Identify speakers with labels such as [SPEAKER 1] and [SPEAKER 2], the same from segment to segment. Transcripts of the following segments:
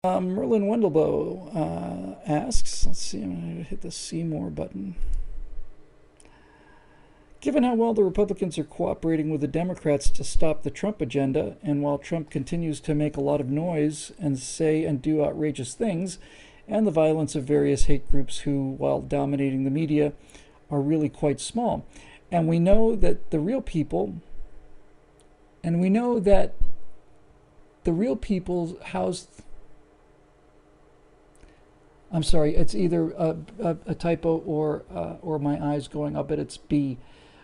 [SPEAKER 1] Merlin Wendelboe asks, let's see, I'm going to hit the see more button. Given how well the Republicans are cooperating with the Democrats to stop the Trump agenda, and while Trump continues to make a lot of noise and say and do outrageous things, and the violence of various hate groups who, while dominating the media, are really quite small. And we know that the real people, housed, I'm sorry, it's either a typo or my eyes going, I'll bet it's B.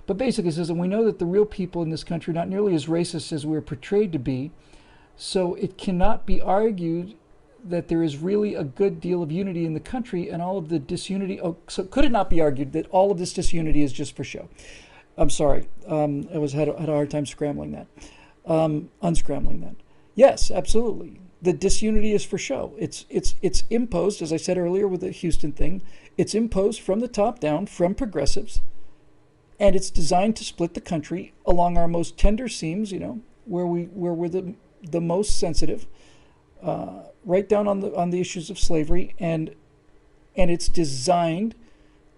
[SPEAKER 1] But basically it says that we know that the real people in this country are not nearly as racist as we're portrayed to be, so it cannot be argued that there is really a good deal of unity in the country, and all of the disunity, so could it not be argued that all of this disunity is just for show? I'm sorry, I had a hard time scrambling that, unscrambling that. Yes, absolutely. The disunity is for show. It's imposed, as I said earlier with the Houston thing, it's imposed from the top down, from progressives, and it's designed to split the country along our most tender seams, where we're the most sensitive, right down on the issues of slavery, and it's designed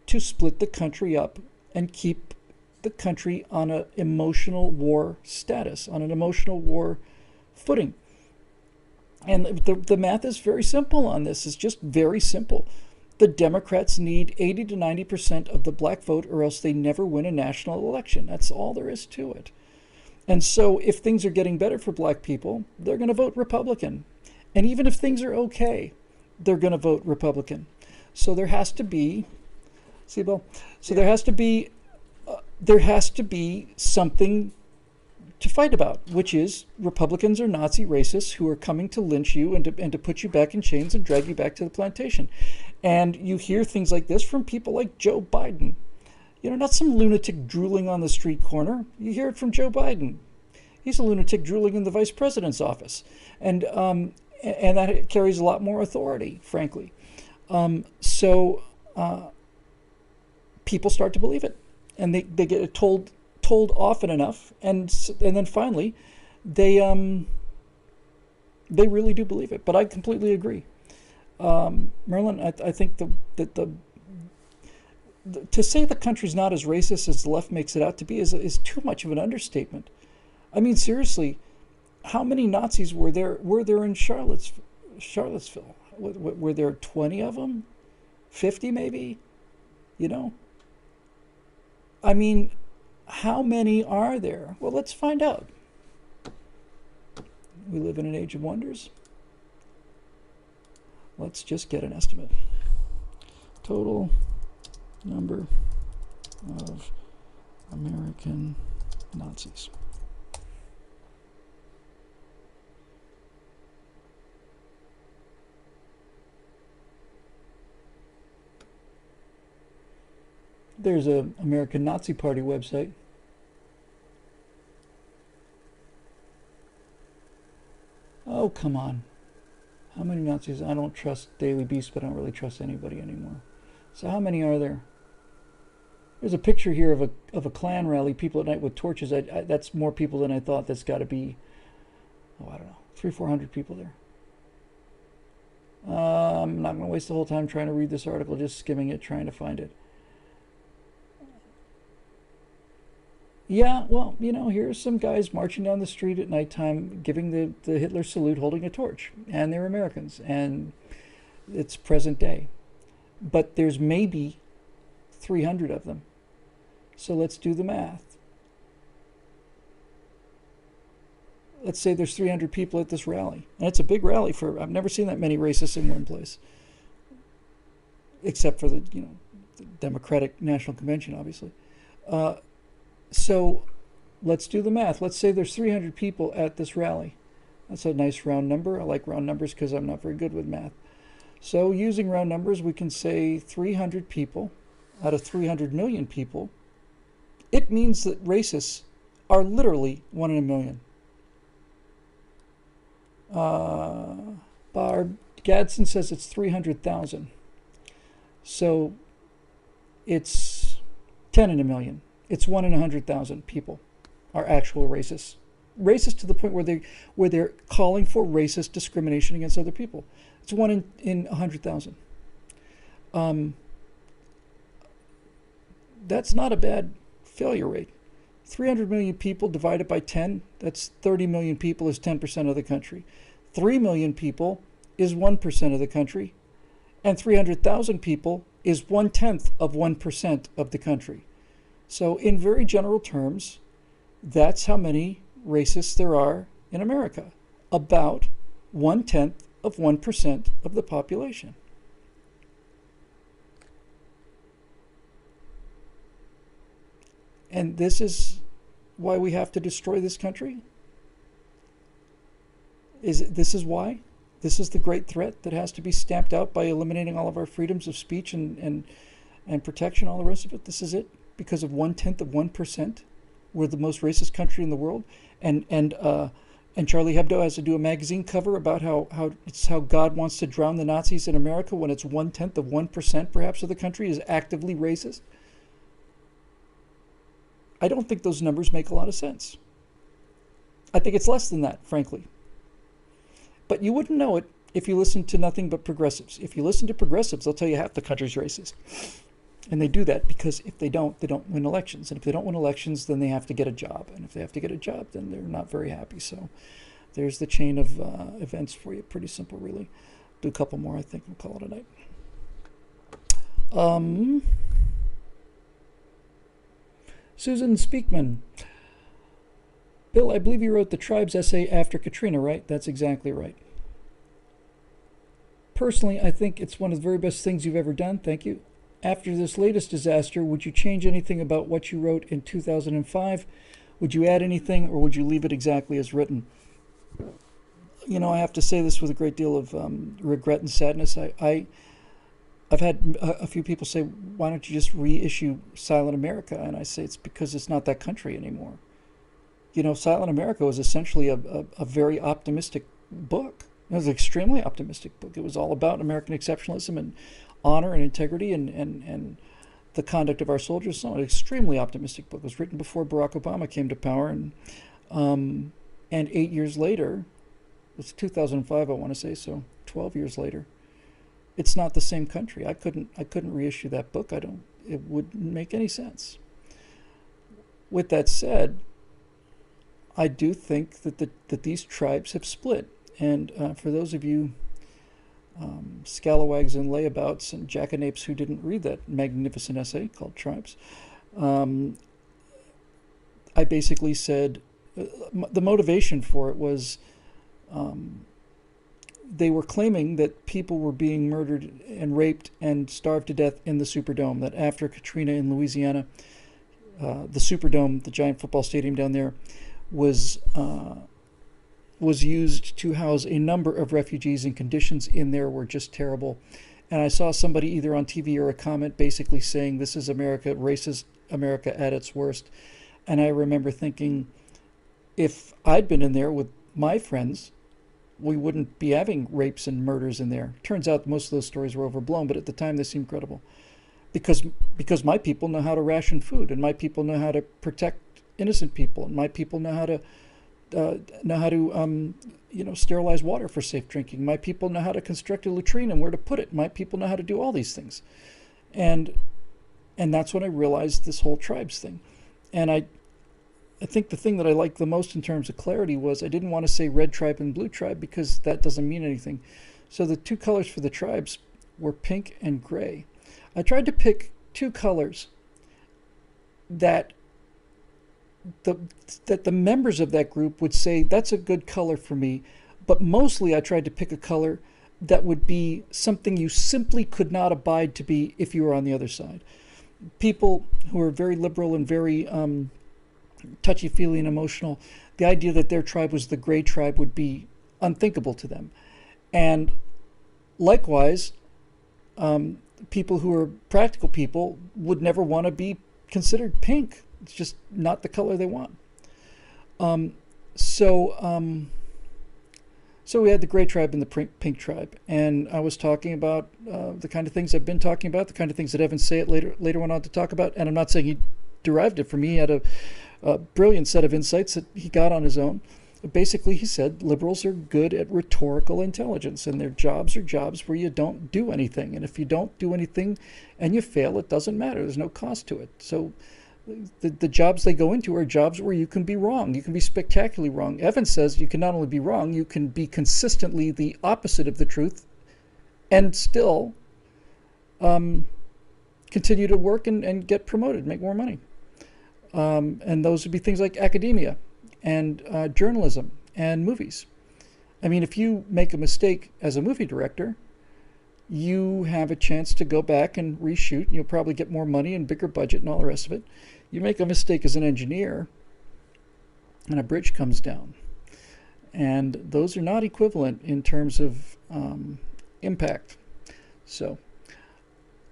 [SPEAKER 1] to split the country up and keep the country on an emotional war status, on an emotional war footing. And the math is very simple on this. It's just very simple. The Democrats need 80 to 90% of the black vote, or else they never win a national election. That's all there is to it. And so if things are getting better for black people, they're going to vote Republican. And even if things are okay, they're going to vote Republican. So there has to be, see, Bill? So there has to be something to fight about, which is Republicans are Nazi racists who are coming to lynch you and to put you back in chains and drag you back to the plantation. And you hear things like this from people like Joe Biden. Not some lunatic drooling on the street corner. You hear it from Joe Biden. He's a lunatic drooling in the vice president's office. And that carries a lot more authority, frankly. So people start to believe it. And they get it told often enough, and then finally, they really do believe it. But I completely agree, Merlin. I think that to say the country's not as racist as the left makes it out to be is too much of an understatement. I mean, seriously, how many Nazis were there in Charlottesville? Were there 20 of them? 50 maybe? I mean, how many are there? Well, let's find out. We live in an age of wonders. Let's just get an estimate. Total number of American Nazis. There's an American Nazi Party website. Oh, come on. How many Nazis? I don't trust Daily Beast, but I don't really trust anybody anymore. So how many are there? There's a picture here of a Klan rally, people at night with torches. That's more people than I thought. That's got to be, I don't know, 300-400 people there. I'm not going to waste the whole time trying to read this article, just skimming it, trying to find it. Yeah, well, here's some guys marching down the street at nighttime, giving the Hitler salute, holding a torch, and they're Americans, and it's present day. But there's maybe 300 of them. So let's do the math. Let's say there's 300 people at this rally. And it's a big rally I've never seen that many racists in one place. Except for the Democratic National Convention, obviously. So let's do the math. Let's say there's 300 people at this rally. That's a nice round number. I like round numbers because I'm not very good with math. So using round numbers, we can say 300 people out of 300 million people. It means that racists are literally 1 in a million. Barb Gadsden says it's 300,000. So it's 10 in a million. It's 1 in 100,000 people are actual racists racist to the point where they're calling for racist discrimination against other people. It's 1 in 100,000. That's not a bad failure rate. 300 million people divided by 10, that's 30 million people is 10% of the country. 3 million people is 1% of the country. And 300,000 people is 1/10 of 1% of the country. So in very general terms, that's how many racists there are in America. About 1/10 of 1% of the population. And this is why we have to destroy this country? This is why? This is the great threat that has to be stamped out by eliminating all of our freedoms of speech and protection, all the rest of it? This is it? Because of 1/10 of 1%? We're the most racist country in the world? And Charlie Hebdo has to do a magazine cover about how God wants to drown the Nazis in America when it's 1/10 of 1% perhaps of the country is actively racist? I don't think those numbers make a lot of sense. I think it's less than that, frankly. But you wouldn't know it if you listened to nothing but progressives. If you listen to progressives, they'll tell you half the country's racist. And they do that because if they don't win elections. And if they don't win elections, then they have to get a job. And if they have to get a job, then they're not very happy. So there's the chain of events for you. Pretty simple, really. Do a couple more, I think, and call it a night. Susan Speakman. Bill, I believe you wrote the Tribes essay after Katrina, right? That's exactly right. Personally, I think it's one of the very best things you've ever done. Thank you. After this latest disaster, would you change anything about what you wrote in 2005? Would you add anything, or would you leave it exactly as written? You know, I have to say this with a great deal of regret and sadness. I've had a few people say, why don't you just reissue Silent America? And I say it's because it's not that country anymore. You know, Silent America was essentially a very optimistic book. It was an extremely optimistic book. It was all about American exceptionalism and honor and integrity and the conduct of our soldiers. So an extremely optimistic book. It was written before Barack Obama came to power. And 8 years later, it was 2005, I want to say, so 12 years later, it's not the same country. I couldn't reissue that book. It wouldn't make any sense. With that said, I do think that these tribes have split. And for those of you scalawags and layabouts and jackanapes who didn't read that magnificent essay called Tribes, I basically said the motivation for it was they were claiming that people were being murdered and raped and starved to death in the Superdome, that after Katrina in Louisiana, the Superdome, the giant football stadium down there, was used to house a number of refugees, and conditions in there were just terrible. And I saw somebody either on TV or a comment basically saying, this is America, racist America at its worst. And I remember thinking, if I'd been in there with my friends, we wouldn't be having rapes and murders in there. Turns out most of those stories were overblown, but at the time they seemed credible. Because my people know how to ration food, and my people know how to protect innocent people, and my people know how to sterilize water for safe drinking. My people know how to construct a latrine and where to put it. My people know how to do all these things. And that's when I realized this whole tribes thing. And I think the thing that I liked the most in terms of clarity was I didn't want to say red tribe and blue tribe because that doesn't mean anything. So the two colors for the tribes were pink and gray. I tried to pick two colors that the members of that group would say, that's a good color for me. But mostly I tried to pick a color that would be something you simply could not abide to be if you were on the other side. People who are very liberal and very touchy-feely and emotional, the idea that their tribe was the gray tribe would be unthinkable to them. And likewise, people who are practical people would never want to be considered pink. It's just not the color they want. So we had the gray tribe and the pink tribe, and I was talking about the kind of things I've been talking about, the kind of things that Evan Sayet later went on to talk about. And I'm not saying he derived it from me. He had brilliant set of insights that he got on his own. Basically, he said liberals are good at rhetorical intelligence, and their jobs are jobs where you don't do anything. And if you don't do anything and you fail, it doesn't matter. There's no cost to it. So the jobs they go into are jobs where you can be wrong. You can be spectacularly wrong. Evans says you can not only be wrong, you can be consistently the opposite of the truth and still continue to work and get promoted, make more money. And those would be things like academia and journalism and movies. I mean, if you make a mistake as a movie director, you have a chance to go back and reshoot, and you'll probably get more money and bigger budget and all the rest of it. You make a mistake as an engineer, and a bridge comes down. And those are not equivalent in terms of impact. So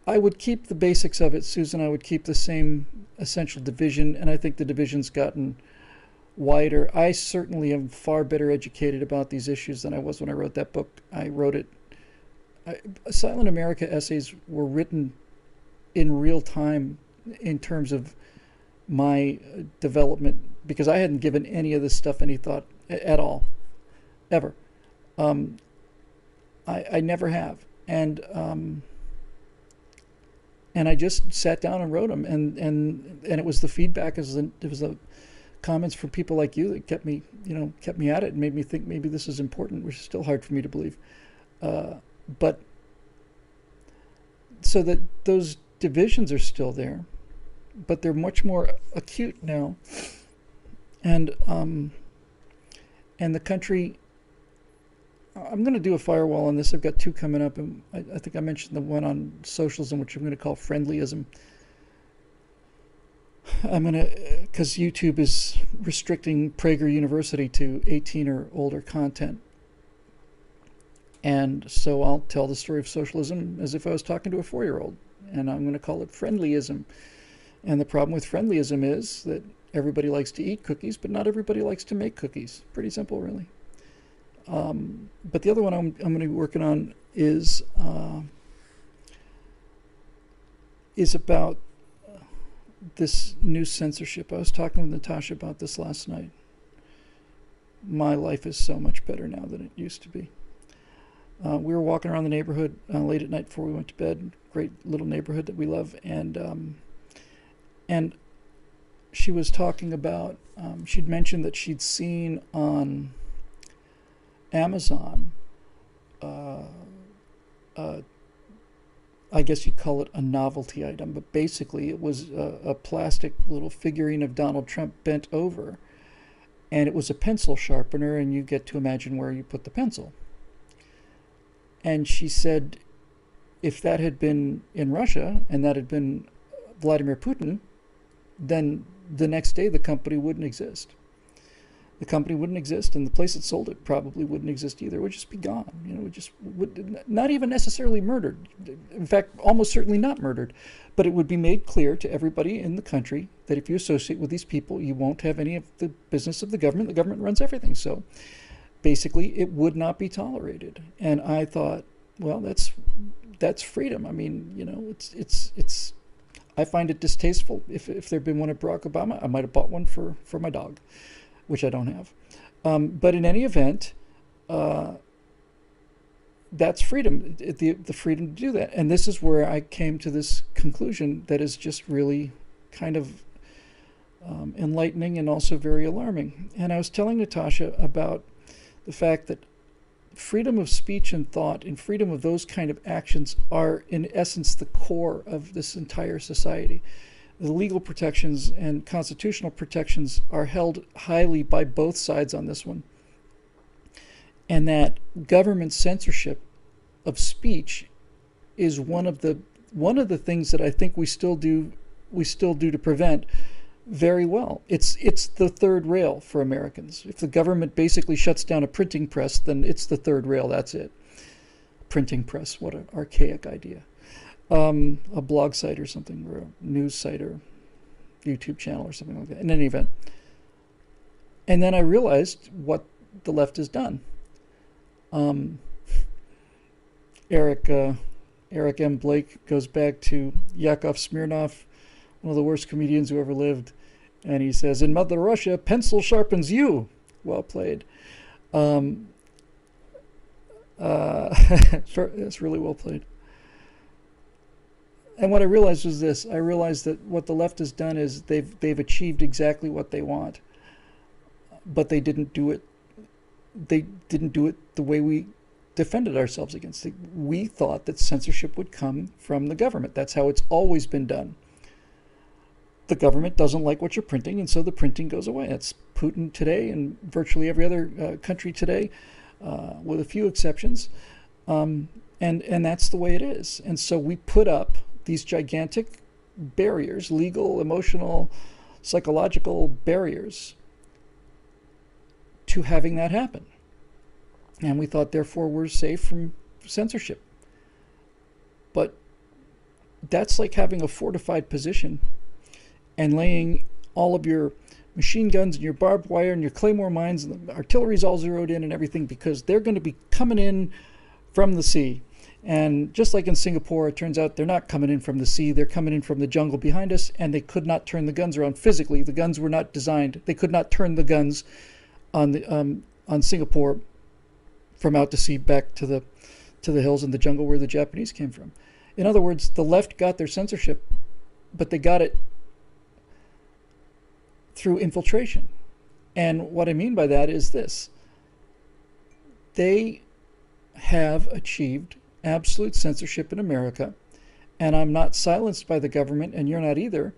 [SPEAKER 1] I would keep the basics of it, Susan. I would keep the same essential division, and I think the division's gotten wider. I certainly am far better educated about these issues than I was when I wrote that book. I wrote it. Silent America essays were written in real time in terms of my development, because I hadn't given any of this stuff any thought at all, ever. I never have, and I just sat down and wrote them, and it was the feedback, it was the comments from people like you that kept me at it and made me think maybe this is important, which is still hard for me to believe. But so that those divisions are still there, but they're much more acute now, and the country. I'm going to do a firewall on this. I've got two coming up, and I think I mentioned the one on socialism, which I'm going to call friendlyism. I'm going to, because YouTube is restricting Prager University to 18 or older content. And so I'll tell the story of socialism as if I was talking to a 4-year-old, and I'm going to call it friendlyism. And the problem with friendlyism is that everybody likes to eat cookies, but not everybody likes to make cookies. Pretty simple, really. But the other one I'm going to be working on is about this new censorship. I was talking with Natasha about this last night. My life is so much better now than it used to be. We were walking around the neighborhood late at night before we went to bed. Great little neighborhood that we love, and she was talking about. She'd mentioned that she'd seen on Amazon. I guess you'd call it a novelty item, but basically it was a plastic little figurine of Donald Trump bent over, and it was a pencil sharpener, and you get to imagine where you put the pencil. And she said, if that had been in Russia and that had been Vladimir Putin, then the next day the company wouldn't exist. The company wouldn't exist, and the place that sold it probably wouldn't exist either. It would just be gone. It just would not even necessarily murdered. In fact, almost certainly not murdered. But it would be made clear to everybody in the country that if you associate with these people, you won't have any of the business of the government. The government runs everything. So basically, it would not be tolerated. And I thought, well, that's freedom. I mean, it's. I find it distasteful. If there'd been one of Barack Obama, I might have bought one for my dog, which I don't have. But in any event, that's freedom, the freedom to do that. And this is where I came to this conclusion that is just really kind of enlightening and also very alarming. And I was telling Natasha about the fact that freedom of speech and thought and freedom of those kind of actions are, in essence, the core of this entire society. The legal protections and constitutional protections are held highly by both sides on this one. And that government censorship of speech is one of the things that I think we still do to prevent very well. It's the third rail for Americans. If the government basically shuts down a printing press, then it's the third rail. That's it. Printing press, what an archaic idea. A blog site or something, or a news site or YouTube channel or something like that, in any event. And then I realized what the left has done. Eric M. Blake goes back to Yakov Smirnoff, one of the worst comedians who ever lived, And he says, in Mother Russia, pencil sharpens you. Well played. It's really well played. And what I realized was this. I realized that what the left has done is they've achieved exactly what they want. But they didn't do it. They didn't do it the way we defended ourselves against it. We thought that censorship would come from the government. That's how it's always been done. The government doesn't like what you're printing, and so the printing goes away. That's Putin today and virtually every other country today, with a few exceptions. And that's the way it is. And so we put up these gigantic barriers, legal, emotional, psychological barriers to having that happen. And we thought, therefore, we're safe from censorship. But that's like having a fortified position and laying all of your machine guns and your barbed wire and your claymore mines and the artillery's all zeroed in and everything, because they're going to be coming in from the sea. And just like in Singapore, it turns out they're not coming in from the sea. They're coming in from the jungle behind us, and they could not turn the guns around physically. The guns were not designed. They could not turn the guns on Singapore from out to sea back to the hills in the jungle where the Japanese came from. In other words, the left got their censorship, but they got it through infiltration. And what I mean by that is this. They have achieved absolute censorship in America, and I'm not silenced by the government, and you're not either,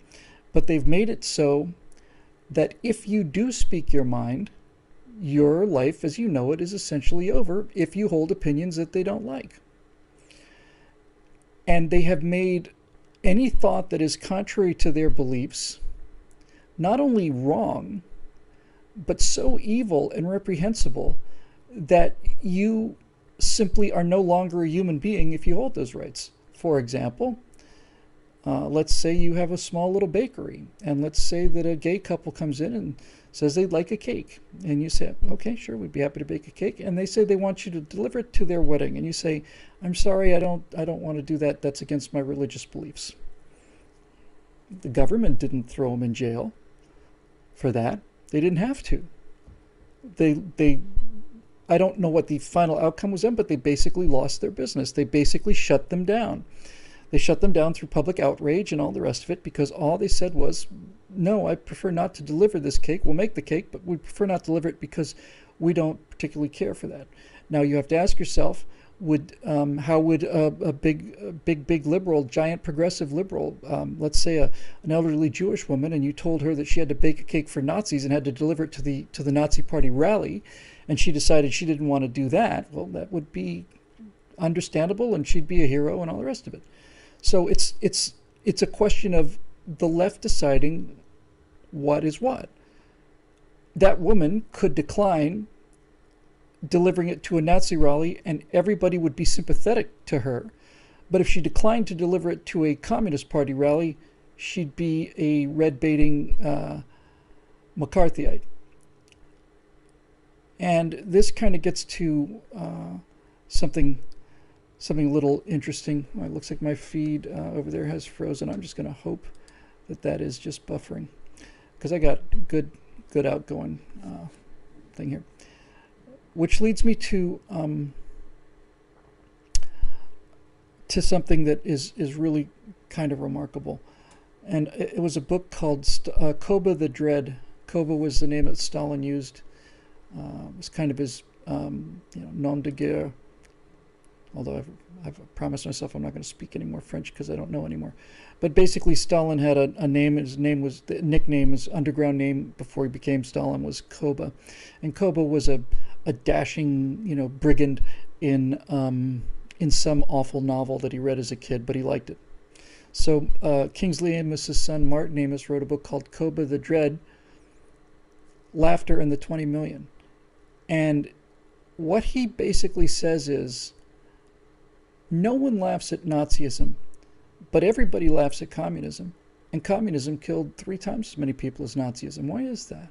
[SPEAKER 1] but they've made it so that if you do speak your mind, your life as you know it is essentially over if you hold opinions that they don't like. And they have made any thought that is contrary to their beliefs not only wrong, but so evil and reprehensible that you simply are no longer a human being if you hold those rights. For example, let's say you have a small little bakery, and let's say that a gay couple comes in and says they'd like a cake, and you say, okay, sure, we'd be happy to bake a cake, and they say they want you to deliver it to their wedding, and you say, I'm sorry, I don't want to do that. That's against my religious beliefs. The government didn't throw them in jail for that. They didn't have to. I don't know what the final outcome was then, but they basically lost their business. They basically shut them down. They shut them down through public outrage and all the rest of it, because all they said was, no, I prefer not to deliver this cake. We'll make the cake, but we prefer not to deliver it because we don't particularly care for that. Now you have to ask yourself, how would a big liberal, giant progressive liberal, let's say an elderly Jewish woman, and you told her that she had to bake a cake for Nazis and had to deliver it to the Nazi Party rally, and she decided she didn't want to do that, well, that would be understandable, and she'd be a hero and all the rest of it. So it's a question of the left deciding what is what. That woman could decline delivering it to a Nazi rally and everybody would be sympathetic to her. But if she declined to deliver it to a Communist Party rally, she'd be a red-baiting McCarthyite. And this kind of gets to something a little interesting. Well, it looks like my feed over there has frozen. I'm just going to hope that is just buffering, because I got good outgoing thing here. Which leads me to something that is really kind of remarkable. And it was a book called Koba the Dread. Koba was the name that Stalin used. It was kind of his nom de guerre. Although I've promised myself I'm not going to speak any more French because I don't know anymore. But basically, Stalin had a name. His name was, the nickname, his underground name before he became Stalin was Koba, and Koba was a dashing, brigand in some awful novel that he read as a kid, but he liked it. So Kingsley Amos's son Martin Amos wrote a book called Koba the Dread, Laughter and the 20 Million, and what he basically says is, no one laughs at Nazism, but everybody laughs at communism. And communism killed 3 times as many people as Nazism. Why is that?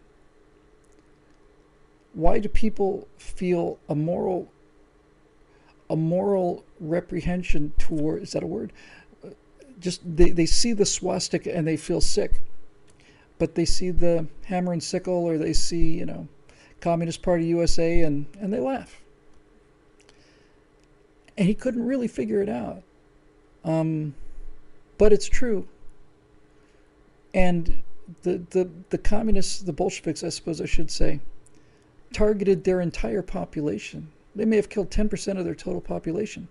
[SPEAKER 1] Why do people feel a moral reprehension toward, is that a word? Just they see the swastika and they feel sick. but they see the hammer and sickle, or they see, you know, Communist Party USA, and they laugh. And he couldn't really figure it out. But it's true. And the communists, the Bolsheviks, I suppose I should say, targeted their entire population. They may have killed 10% of their total population.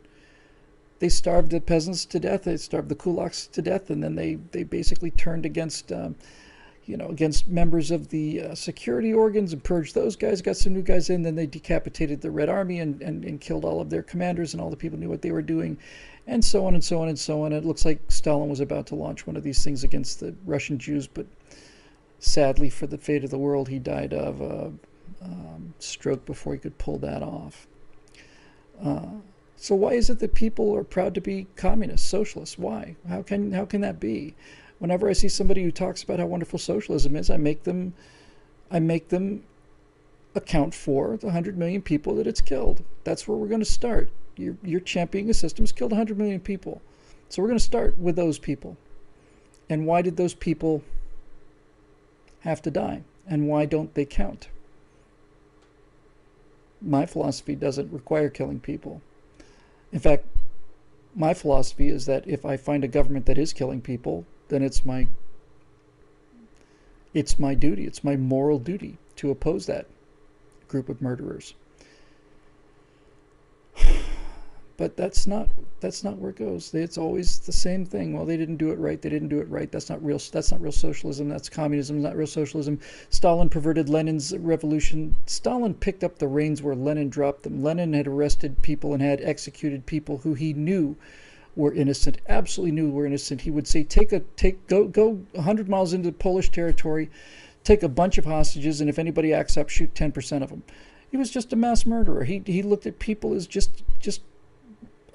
[SPEAKER 1] They starved the peasants to death. They starved the kulaks to death, and then they basically turned against, you know, against members of the security organs and purged those guys. Got some new guys in. Then they decapitated the Red Army and killed all of their commanders, and all the people knew what they were doing, and so on and so on and so on. It looks like Stalin was about to launch one of these things against the Russian Jews, but sadly for the fate of the world, he died of a stroke before he could pull that off. So why is it that people are proud to be communists, socialists? Why? How can that be? Whenever I see somebody who talks about how wonderful socialism is, I make them account for the 100 million people that it's killed. That's where we're going to start. You're championing a system that's killed 100 million people. So we're going to start with those people. And why did those people have to die? And why don't they count? My philosophy doesn't require killing people. In fact, my philosophy is that if I find a government that is killing people, then it's my duty, it's my moral duty to oppose that group of murderers. But that's not where it goes. It's always the same thing. Well, they didn't do it right. They didn't do it right. That's not real socialism. That's communism. Not real socialism. Stalin perverted Lenin's revolution. Stalin picked up the reins where Lenin dropped them. Lenin had arrested people and had executed people who he knew were innocent, absolutely knew were innocent. He would say, go 100 miles into Polish territory, take a bunch of hostages, and if anybody acts up, shoot 10% of them. He was just a mass murderer. He looked at people as just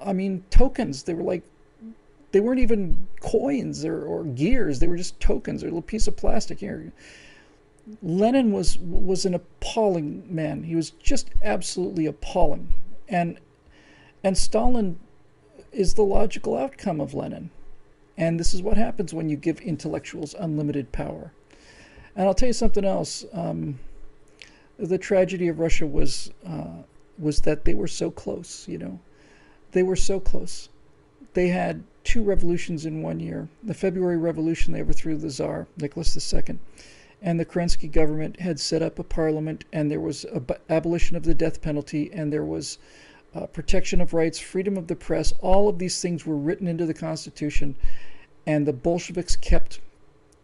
[SPEAKER 1] I mean, tokens. They weren't even coins or gears. They were just tokens, or a little piece of plastic here. Lenin was an appalling man. He was just absolutely appalling. And Stalin is the logical outcome of Lenin. And this is what happens when you give intellectuals unlimited power. And I'll tell you something else. The tragedy of Russia was that they were so close, you know. They were so close. They had 2 revolutions in 1 year. The February Revolution, they overthrew the Tsar, Nicholas II. And the Kerensky government had set up a parliament, and there was abolition of the death penalty, and there was protection of rights, freedom of the press. All of these things were written into the Constitution, and the Bolsheviks kept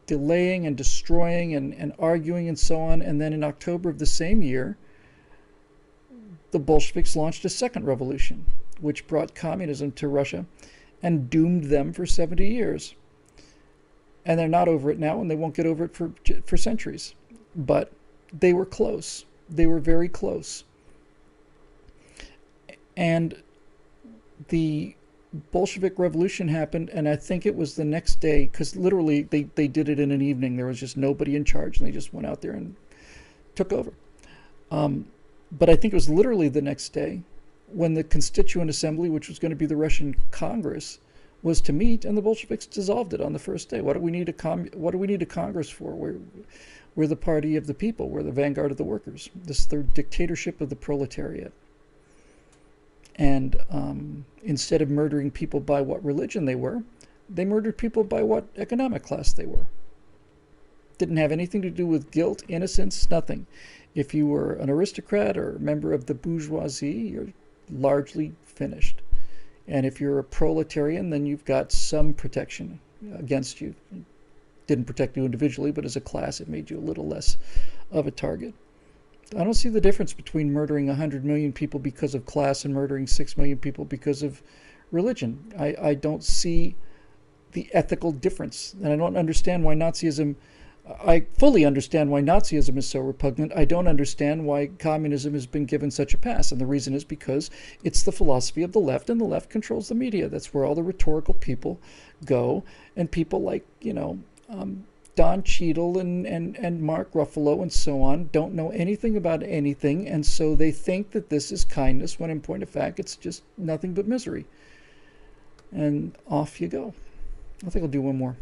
[SPEAKER 1] delaying and destroying and arguing and so on. And then in October of the same year, the Bolsheviks launched a second revolution, which brought communism to Russia and doomed them for 70 years. And they're not over it now, and they won't get over it for centuries. But they were close. They were very close. And the Bolshevik Revolution happened, and I think it was the next day, because literally they did it in an evening. There was just nobody in charge, and they just went out there and took over. But I think it was literally the next day when the Constituent Assembly, which was going to be the Russian Congress, was to meet, and the Bolsheviks dissolved it on the first day. What do we need a Congress for? We're the party of the people. We're the vanguard of the workers. This is the dictatorship of the proletariat. And instead of murdering people by what religion they were, they murdered people by what economic class they were. Didn't have anything to do with guilt, innocence, nothing. If you were an aristocrat or a member of the bourgeoisie, you're largely finished. And if you're a proletarian, then you've got some protection against you. It didn't protect you individually, but as a class, it made you a little less of a target. I don't see the difference between murdering 100 million people because of class and murdering 6 million people because of religion. I don't see the ethical difference. And I don't understand why Nazism... I fully understand why Nazism is so repugnant. I don't understand why communism has been given such a pass. And the reason is because it's the philosophy of the left, and the left controls the media. That's where all the rhetorical people go. And people like, you know, Don Cheadle and Mark Ruffalo and so on don't know anything about anything. And so they think that this is kindness, when in point of fact, it's just nothing but misery. And off you go. I think I'll do one more.